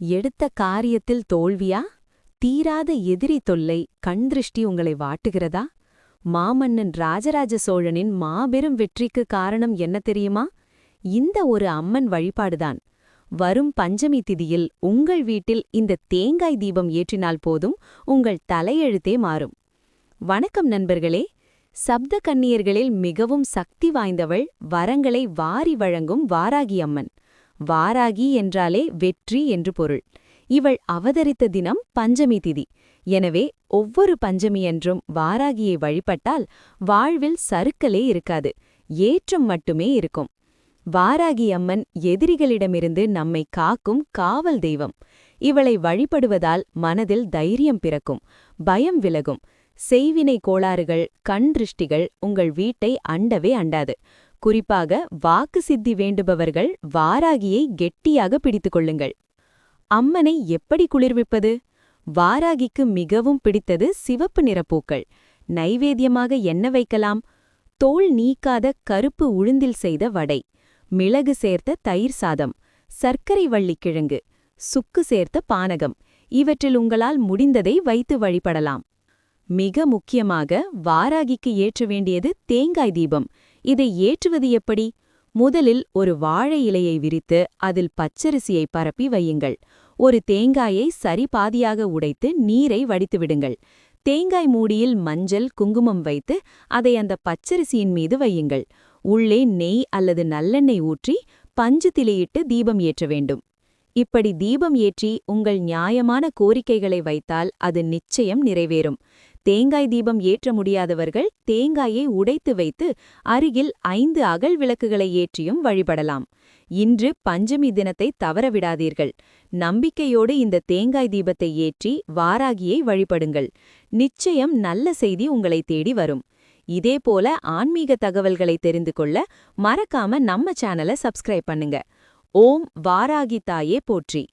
எடுத்த காரியத்தில் தோல்வியா? தீராத எதிரி தொல்லை, கண் திருஷ்டி உங்களை வாட்டுகிறதா? மாமன்னன் ராஜராஜ சோழனின் மாபெரும் வெற்றிக்கு காரணம் என்ன தெரியுமா? இந்த ஒரு அம்மன் வழிபாடுதான். வரும் பஞ்சமி திதியில் உங்கள் வீட்டில் இந்த தேங்காய் தீபம் ஏற்றினால் போதும், உங்கள் தலையெழுத்தே மாறும். வணக்கம் நண்பர்களே. சப்த கன்னியர்களில் மிகவும் சக்தி வாய்ந்தவள், வரங்களை வாரி வழங்கும் வாராகி அம்மன். வாராகி என்றாலே வெற்றி என்று பொருள். இவள் அவதரித்த தினம் பஞ்சமி திதி. எனவே ஒவ்வொரு பஞ்சமியன்றும் வாராகியை வழிபட்டால் வாழ்வில் சறுக்கலே இருக்காது, ஏற்றம் மட்டுமே இருக்கும். வாராகி அம்மன் எதிரிகளிடமிருந்து நம்மை காக்கும் காவல் தெய்வம். இவளை வழிபடுவதால் மனதில் தைரியம் பிறக்கும், பயம் விலகும். செய்வினை கோளாறுகள், கண் திருஷ்டிகள் உங்கள் வீட்டை அண்டவே அண்டாது. குறிப்பாக வாக்கு சித்தி வேண்டுபவர்கள் வாராகியை கெட்டியாக பிடித்துக் கொள்ளுங்கள். அம்மனை எப்படி குளிர்விப்பது? வாராகிக்கு மிகவும் பிடித்தது சிவப்பு நிறப்பூக்கள். நைவேத்தியமாக என்ன வைக்கலாம்? தோல் நீக்காத கருப்பு உளுந்தில் செய்த வடை, மிளகு சேர்த்த தயிர் சாதம், சர்க்கரை வள்ளிக்கிழங்கு, சுக்கு சேர்த்த பானகம். இவற்றில் உங்களால் முடிந்ததை வைத்து வழிபடலாம். மிக முக்கியமாக வாராகிக்கு ஏற்ற வேண்டியது தேங்காய் தீபம். இதை ஏற்றுவது எப்படி? முதலில் ஒரு வாழை இலையை விரித்து அதில் பச்சரிசியை பரப்பி வையுங்கள். ஒரு தேங்காயை சரிபாதியாக உடைத்து நீரை வடித்துவிடுங்கள். தேங்காய் மூடியில் மஞ்சள், குங்குமம் வைத்து அதை அந்த பச்சரிசியின் மீது வையுங்கள். உள்ளே நெய் அல்லது நல்லெண்ணெய் ஊற்றி பஞ்சு திலியிட்டு தீபம் ஏற்ற வேண்டும். இப்படி தீபம் ஏற்றி உங்கள் நியாயமான கோரிக்கைகளை வைத்தால் அது நிச்சயம் நிறைவேறும். தேங்காய் தீபம் ஏற்ற முடியாதவர்கள் தேங்காயை உடைத்து வைத்து அருகில் 5 அகல் விளக்குகளை ஏற்றியும் வழிபடலாம். இன்று பஞ்சமி தினத்தை தவறவிடாதீர்கள். நம்பிக்கையோடு இந்த தேங்காய் தீபத்தை ஏற்றி வாராகியை வழிபடுங்கள். நிச்சயம் நல்ல செய்தி உங்களை தேடி வரும். இதேபோல ஆன்மீக தகவல்களை தெரிந்து கொள்ள மறக்காம நம்ம சேனலை சப்ஸ்கிரைப் பண்ணுங்க. ஓம் வாராகி தாயே போற்றி.